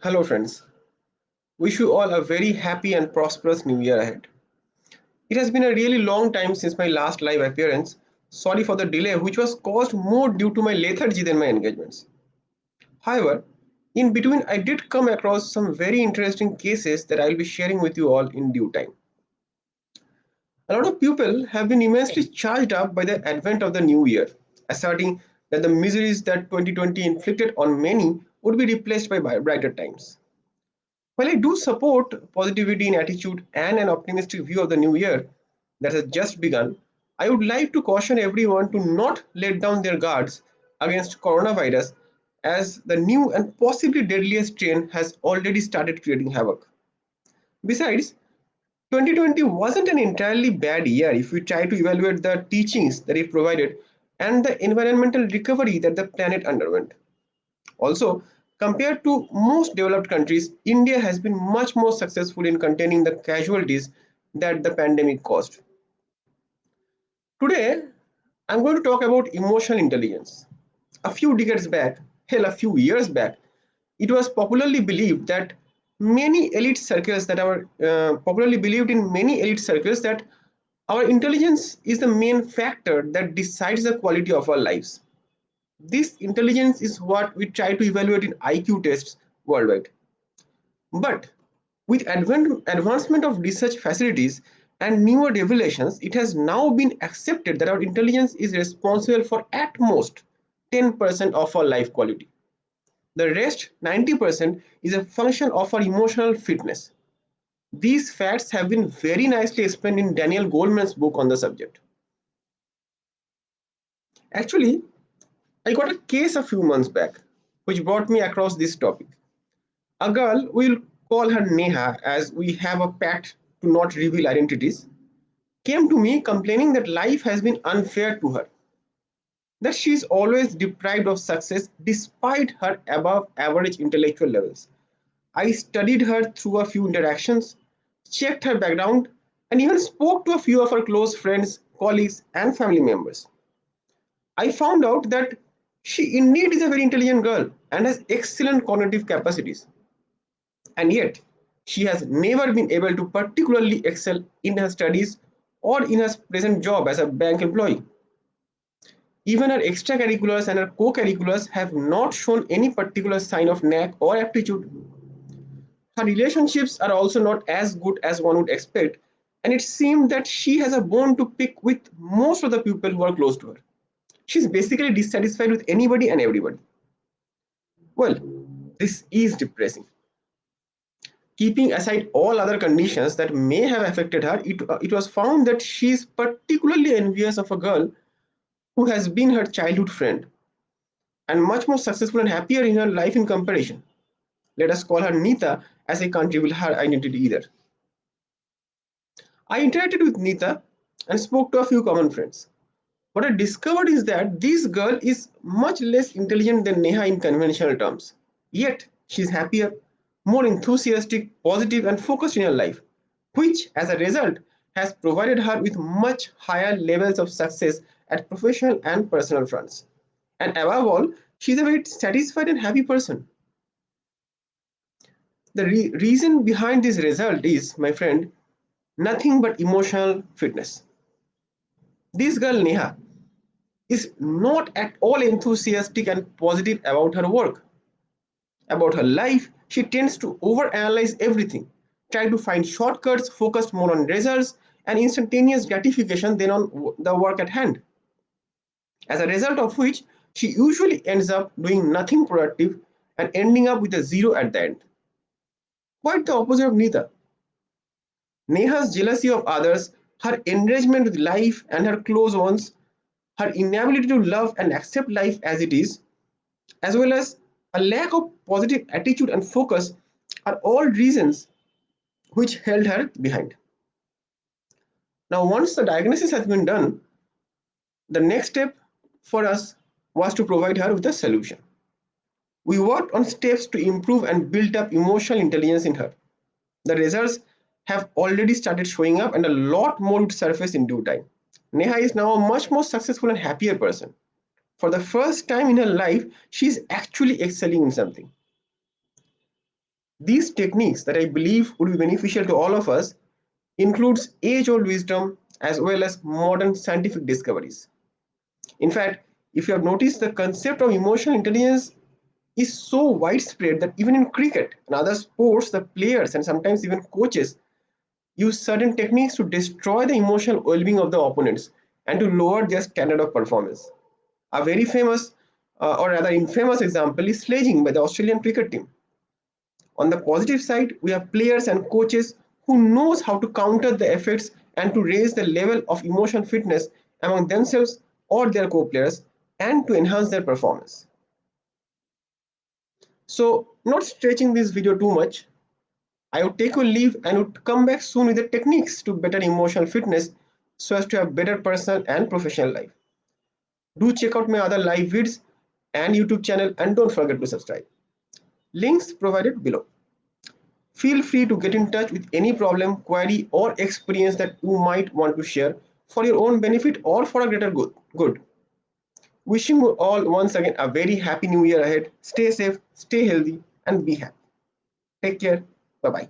Hello, friends. Wish you all a very happy and prosperous new year ahead. It has been a really long time since my last live appearance. Sorry for the delay, which was caused more due to my lethargy than my engagements. However, in between, I did come across some very interesting cases that I will be sharing with you all in due time. A lot of people have been immensely charged up by the advent of the new year, asserting that the miseries that 2020 inflicted on many would be replaced by brighter times. While I do support positivity in attitude and an optimistic view of the new year that has just begun, I would like to caution everyone to not let down their guards against coronavirus as the new and possibly deadliest strain has already started creating havoc. Besides, 2020 wasn't an entirely bad year if we try to evaluate the teachings that it provided and the environmental recovery that the planet underwent. Also, compared to most developed countries, India has been much more successful in containing the casualties that the pandemic caused. Today, I'm going to talk about emotional intelligence. A few decades back, hell, a few years back, it was popularly believed that many elite circles that are popularly believed in many elite circles that our intelligence is the main factor that decides the quality of our lives. This intelligence is what we try to evaluate in IQ tests worldwide. But with advancement of research facilities and newer revelations, it has now been accepted that our intelligence is responsible for at most 10% of our life quality. The rest 90% is a function of our emotional fitness. These facts have been very nicely explained in Daniel Goleman's book on the subject. Actually, I got a case a few months back which brought me across this topic. A girl, we'll call her Neha as we have a pact to not reveal identities, came to me complaining that life has been unfair to her, that she is always deprived of success despite her above average intellectual levels. I studied her through a few interactions, checked her background, and even spoke to a few of her close friends, colleagues, and family members. I found out that she indeed is a very intelligent girl and has excellent cognitive capacities. And yet, she has never been able to particularly excel in her studies or in her present job as a bank employee. Even her extracurriculars and her co-curriculars have not shown any particular sign of knack or aptitude. Her relationships are also not as good as one would expect, and it seems that she has a bone to pick with most of the people who are close to her. She's basically dissatisfied with anybody and everybody. Well, this is depressing. Keeping aside all other conditions that may have affected her, it was found that she is particularly envious of a girl who has been her childhood friend and much more successful and happier in her life in comparison. Let us call her Nita, as I can't reveal her identity either. I interacted with Nita and spoke to a few common friends. What I discovered is that this girl is much less intelligent than Neha in conventional terms. Yet, she is happier, more enthusiastic, positive, and focused in her life, which, as a result, has provided her with much higher levels of success at professional and personal fronts. And above all, she is a very satisfied and happy person. The reason behind this result is, my friend, nothing but emotional fitness. This girl, Neha, is not at all enthusiastic and positive about her work. About her life, she tends to overanalyze everything, try to find shortcuts, focused more on results and instantaneous gratification than on the work at hand. As a result of which, she usually ends up doing nothing productive and ending up with a zero at the end. Quite the opposite of Nita. Neha's jealousy of others, her engagement with life and her close ones, her inability to love and accept life as it is, as well as a lack of positive attitude and focus are all reasons which held her behind. Now, once the diagnosis has been done, the next step for us was to provide her with a solution. We worked on steps to improve and build up emotional intelligence in her. The results have already started showing up, and a lot more would surface in due time. Neha is now a much more successful and happier person. For the first time in her life, she is actually excelling in something. These techniques that I believe would be beneficial to all of us includes age-old wisdom as well as modern scientific discoveries. In fact, if you have noticed, the concept of emotional intelligence is so widespread that even in cricket and other sports, the players and sometimes even coaches use certain techniques to destroy the emotional well-being of the opponents and to lower their standard of performance. A very famous or rather infamous example is sledging by the Australian cricket team. On the positive side, we have players and coaches who knows how to counter the effects and to raise the level of emotional fitness among themselves or their co-players and to enhance their performance. So, not stretching this video too much, I would take a leave and would come back soon with the techniques to better emotional fitness so as to have better personal and professional life. Do check out my other live vids and YouTube channel and don't forget to subscribe. Links provided below. Feel free to get in touch with any problem, query, or experience that you might want to share for your own benefit or for a greater good. Wishing you all once again a very happy new year ahead. Stay safe, stay healthy, and be happy. Take care. Bye bye.